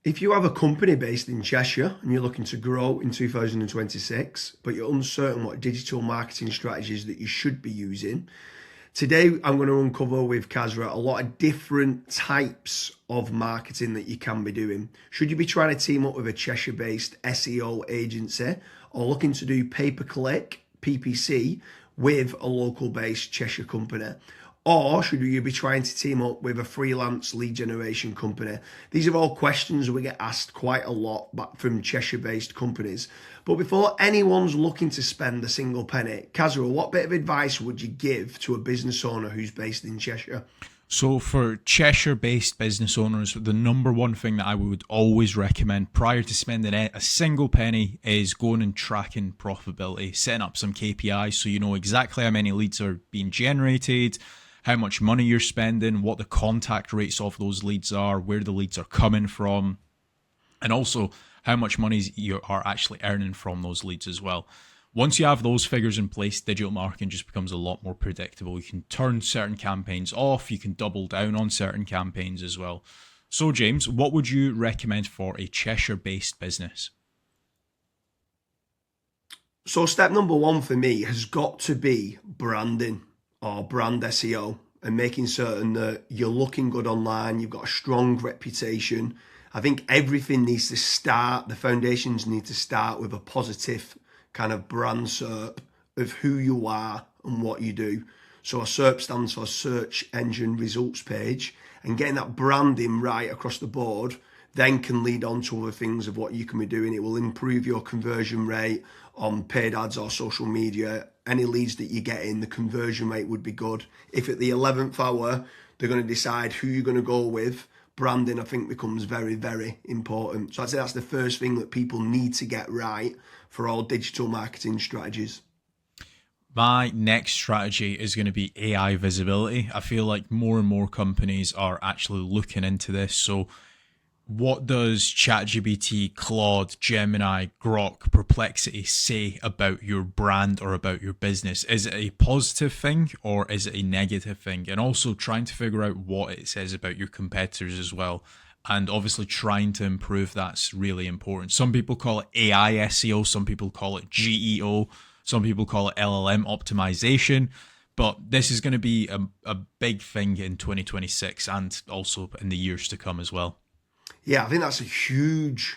If you have a company based in Cheshire and you're looking to grow in 2026, but you're uncertain what digital marketing strategies that you should be using, today I'm going to uncover with Kazra a lot of different types of marketing that you can be doing. Should you be trying to team up with a Cheshire-based SEO agency or looking to do pay-per-click, PPC, with a local-based Cheshire company? Or should you be trying to team up with a freelance lead generation company? These are all questions we get asked quite a lot from Cheshire-based companies. But before anyone's looking to spend a single penny, Kazra, what bit of advice would you give to a business owner who's based in Cheshire? So for Cheshire-based business owners, the number one thing that I would always recommend prior to spending a single penny is going and tracking profitability, setting up some KPIs so you know exactly how many leads are being generated, how much money you're spending, what the contact rates of those leads are, where the leads are coming from, and also how much money you are actually earning from those leads as well. Once you have those figures in place, digital marketing just becomes a lot more predictable. You can turn certain campaigns off, you can double down on certain campaigns as well. So James, what would you recommend for a Cheshire-based business? So step number one for me has got to be branding or brand SEO and making certain that you're looking good online, you've got a strong reputation. I think everything needs to start, the foundations need to start with a positive kind of brand SERP of who you are and what you do. So a SERP stands for search engine results page, and getting that branding right across the board then can lead on to other things of what you can be doing. It will improve your conversion rate on paid ads or social media. Any leads that you get in, the conversion rate would be good. If at the 11th hour, they're going to decide who you're going to go with, branding, I think, becomes very, very important. So I'd say that's the first thing that people need to get right for all digital marketing strategies. My next strategy is going to be AI visibility. I feel like more and more companies are actually looking into this. So what does ChatGPT, Claude, Gemini, Grok, Perplexity say about your brand or about your business? Is it a positive thing or is it a negative thing? And also trying to figure out what it says about your competitors as well. And obviously trying to improve that's really important. Some people call it AI SEO, some people call it GEO, some people call it LLM optimization. But this is going to be a big thing in 2026 and also in the years to come as well. Yeah, I think that's a huge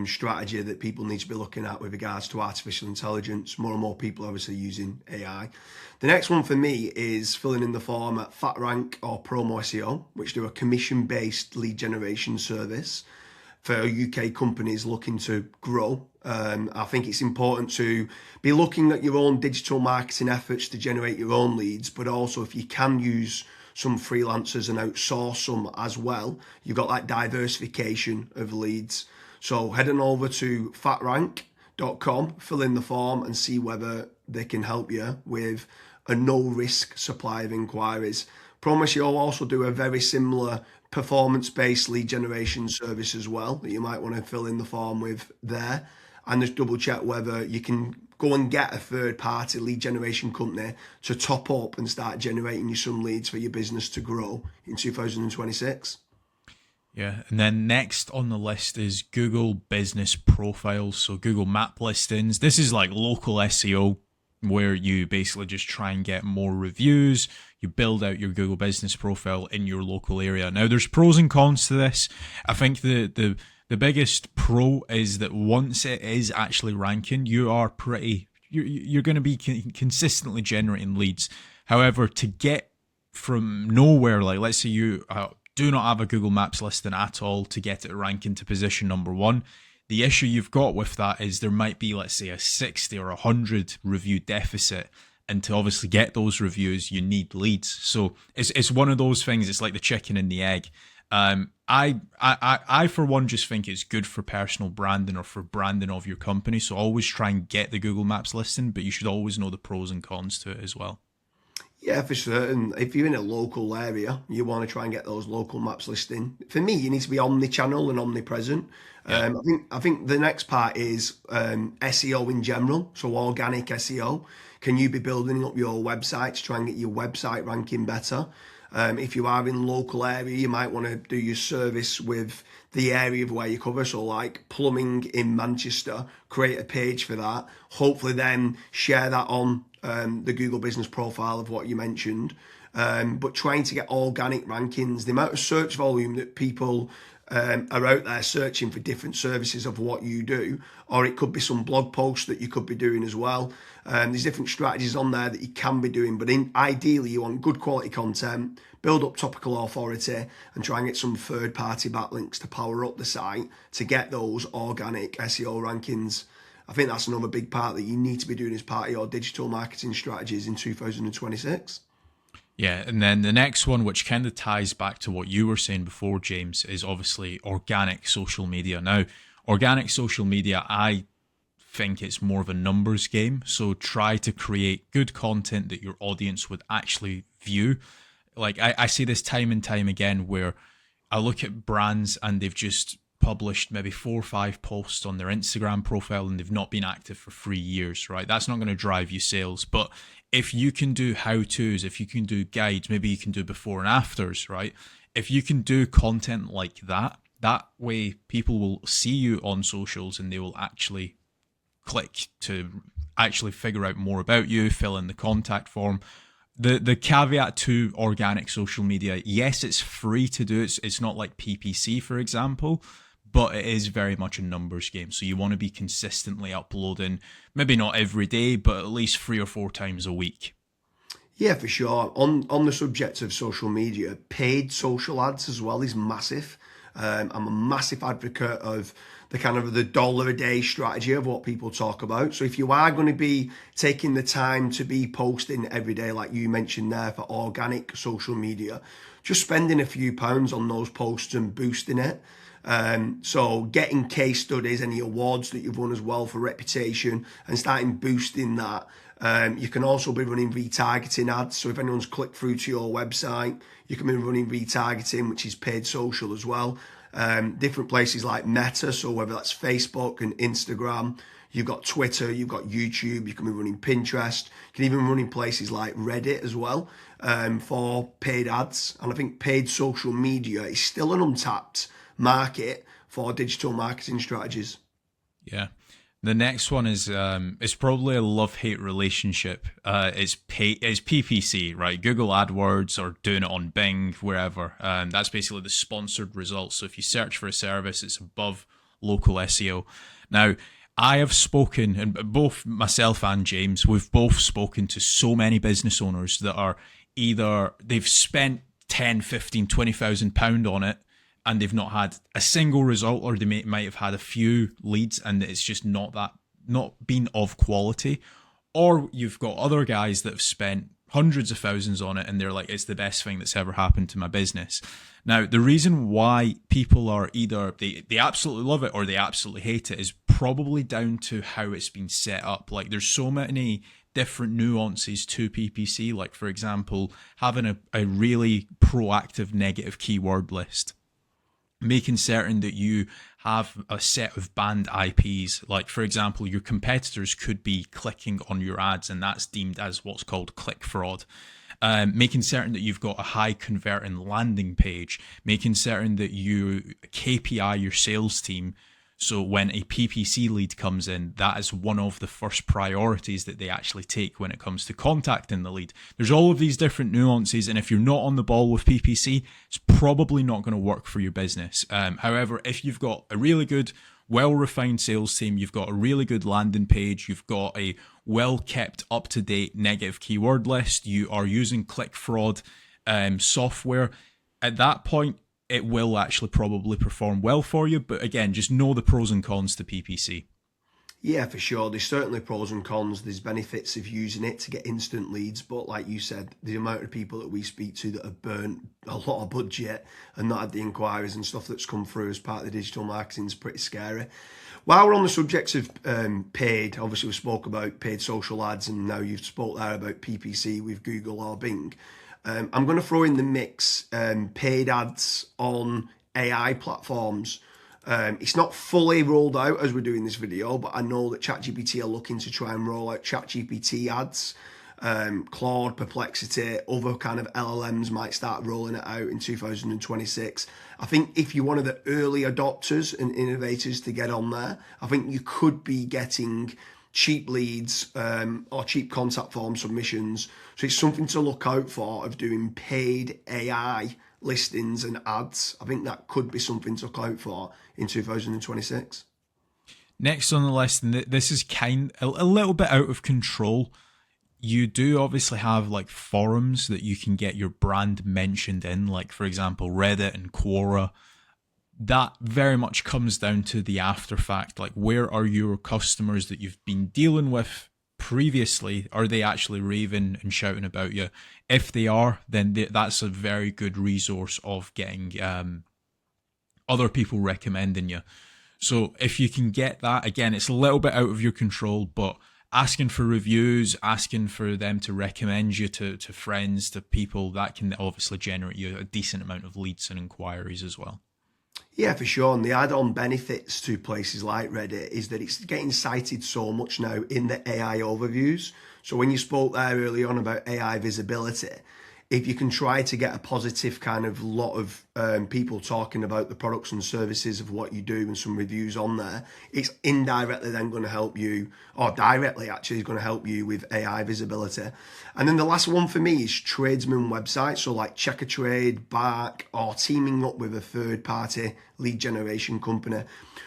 strategy that people need to be looking at with regards to artificial intelligence. More and more people are obviously using AI. The next one for me is filling in the form at FatRank or Promo SEO, which do a commission-based lead generation service for UK companies looking to grow. I think it's important to be looking at your own digital marketing efforts to generate your own leads, but also if you can use some freelancers and outsource some as well, you've got that diversification of leads. So head on over to fatrank.com, fill in the form and see whether they can help you with a no risk supply of inquiries. Promise you'll also do a very similar performance-based lead generation service as well that you might want to fill in the form with there, and just double check whether you can go and get a third-party lead generation company to top up and start generating you some leads for your business to grow in 2026. Yeah, and then next on the list is Google Business Profiles, so Google Map listings. This is like local SEO where you basically just try and get more reviews. You build out your Google Business Profile in your local area. Now, there's pros and cons to this. I think the biggest pro is that once it is actually ranking, you're going to be consistently generating leads. However, to get from nowhere, like let's say you do not have a Google Maps listing at all, to get it ranking to position number one, the issue you've got with that is there might be, let's say, a 60 or 100 review deficit. And to obviously get those reviews, you need leads. So it's one of those things. It's like the chicken and the egg. I for one just think it's good for personal branding or for branding of your company. So always try and get the Google Maps listing, but you should always know the pros and cons to it as well. Yeah, for certain. If you're in a local area, you want to try and get those local maps listing. For me, you need to be omni-channel and omnipresent. Yeah. I think the next part is SEO in general, so organic SEO. Can you be building up your website to try and get your website ranking better? If you are in local area, you might want to do your service with the area of where you cover. So like plumbing in Manchester, create a page for that. Hopefully then share that on the Google business profile of what you mentioned. But trying to get organic rankings, the amount of search volume that people are out there searching for different services of what you do, or it could be some blog posts that you could be doing as well. There's different strategies on there that you can be doing, but ideally you want good quality content, build up topical authority, and try and get some third-party backlinks to power up the site to get those organic SEO rankings. I think that's another big part that you need to be doing as part of your digital marketing strategies in 2026. Yeah, and then the next one, which kind of ties back to what you were saying before, James, is obviously organic social media. Now, organic social media, I think it's more of a numbers game. So try to create good content that your audience would actually view. Like I see this time and time again where I look at brands and they've just published maybe 4 or 5 posts on their Instagram profile and they've not been active for 3 years, right? That's not going to drive you sales. But if you can do how-tos, if you can do guides, maybe you can do before and afters, right? If you can do content like that, that way people will see you on socials and they will actually click to actually figure out more about you, fill in the contact form. The caveat to organic social media, yes, it's free to do. It's not like PPC, for example, but it is very much a numbers game. So you want to be consistently uploading, maybe not every day, but at least 3 or 4 times a week. Yeah, for sure. On the subject of social media, paid social ads as well is massive. I'm a massive advocate of the kind of the dollar a day strategy of what people talk about. So if you are going to be taking the time to be posting every day, like you mentioned there, for organic social media, just spending a few pounds on those posts and boosting it. So getting case studies, any awards that you've won as well for reputation, and starting boosting that. You can also be running retargeting ads. So if anyone's clicked through to your website, you can be running retargeting, which is paid social as well. Different places like Meta, so whether that's Facebook and Instagram, you've got Twitter, you've got YouTube, you can be running Pinterest, you can even run in places like Reddit as well for paid ads. And I think paid social media is still an untapped market for digital marketing strategies. Yeah. The next one is it's probably a love-hate relationship. It's PPC, right? Google AdWords or doing it on Bing, wherever. That's basically the sponsored results. So if you search for a service, it's above local SEO. Now, I have spoken, and both myself and James, we've both spoken to so many business owners that are either they've spent 10, 15, 20,000 pound on it, and they've not had a single result, or they might have had a few leads and it's just not been of quality. Or you've got other guys that have spent hundreds of thousands on it and they're like, it's the best thing that's ever happened to my business. Now, the reason why people are either they absolutely love it or they absolutely hate it is probably down to how it's been set up. Like there's so many different nuances to PPC, like for example, having a really proactive negative keyword list. Making certain that you have a set of banned IPs. Like, for example, your competitors could be clicking on your ads, and that's deemed as what's called click fraud. Making certain that you've got a high converting landing page. Making certain that you KPI your sales team. So when a PPC lead comes in, that is one of the first priorities that they actually take when it comes to contacting the lead. There's all of these different nuances, and if you're not on the ball with PPC, it's probably not going to work for your business. However, if you've got a really good, well-refined sales team, you've got a really good landing page, you've got a well-kept, up-to-date negative keyword list, you are using click fraud software, at that point, it will actually probably perform well for you. But again, just know the pros and cons to PPC. Yeah, for sure. There's certainly pros and cons. There's benefits of using it to get instant leads. But like you said, the amount of people that we speak to that have burnt a lot of budget and not had the inquiries and stuff that's come through as part of the digital marketing is pretty scary. While we're on the subject of paid, obviously we spoke about paid social ads, and now you've spoke there about PPC with Google or Bing. I'm going to throw in the mix paid ads on AI platforms. It's not fully rolled out as we're doing this video, but I know that ChatGPT are looking to try and roll out ChatGPT ads. Claude, Perplexity, other kind of LLMs might start rolling it out in 2026. I think if you're one of the early adopters and innovators to get on there, I think you could be getting cheap leads or cheap contact form submissions. So it's something to look out for of doing paid AI listings and ads. I think that could be something to look out for in 2026. Next on the list, and this is a little bit out of control. You do obviously have like forums that you can get your brand mentioned in, like for example, Reddit and Quora. That very much comes down to the after fact. Like, where are your customers that you've been dealing with previously? Are they actually raving and shouting about you? If they are, then that's a very good resource of getting other people recommending you. So if you can get that, again, it's a little bit out of your control, but asking for reviews, asking for them to recommend you to friends, to people, that can obviously generate you a decent amount of leads and inquiries as well. Yeah, for sure. And the add-on benefits to places like Reddit is that it's getting cited so much now in the AI overviews. So when you spoke there early on about AI visibility, if you can try to get a positive kind of lot of people talking about the products and services of what you do and some reviews on there, it's indirectly then going to help you, or directly actually is going to help you with AI visibility. And then the last one for me is tradesman websites, so like Check a Trade, Bark, or teaming up with a third-party lead generation company.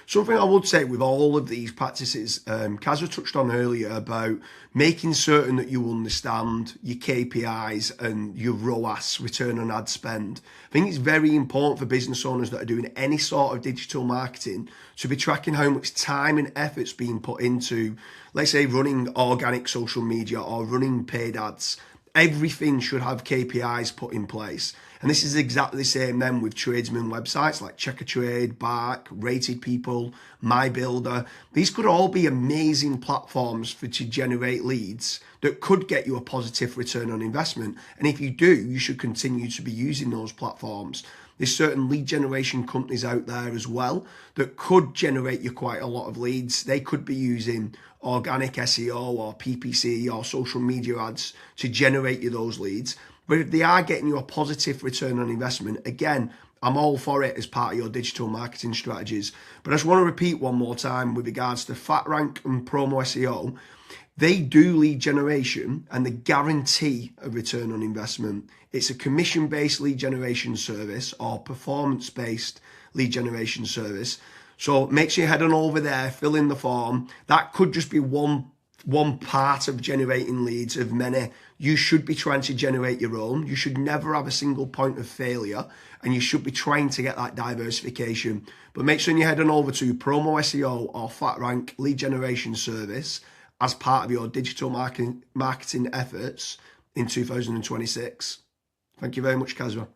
Something I would say with all of these practices, Kazra touched on earlier about making certain that you understand your KPIs and your ROAS, return on ad spend. I think it's very important for business owners that are doing any sort of digital marketing to be tracking how much time and effort's being put into, let's say, running organic social media or running paid ads. Everything should have KPIs put in place. And this is exactly the same then with tradesman websites like Check a Trade, Bark, Rated People, My Builder. These could all be amazing platforms to generate leads that could get you a positive return on investment. And if you do, you should continue to be using those platforms. There's certain lead generation companies out there as well that could generate you quite a lot of leads. They could be using organic SEO or PPC or social media ads to generate you those leads. But if they are getting you a positive return on investment, again, I'm all for it as part of your digital marketing strategies. But I just want to repeat one more time with regards to FatRank and Promo SEO. They do lead generation and they guarantee a return on investment. It's a commission-based lead generation service or performance-based lead generation service. So make sure you head on over there, fill in the form. That could just be one part of generating leads of many. You should be trying to generate your own. You should never have a single point of failure, and you should be trying to get that diversification. But make sure you head on over to Promo SEO or FatRank lead generation service as part of your digital marketing efforts in 2026. Thank you very much, Kazra.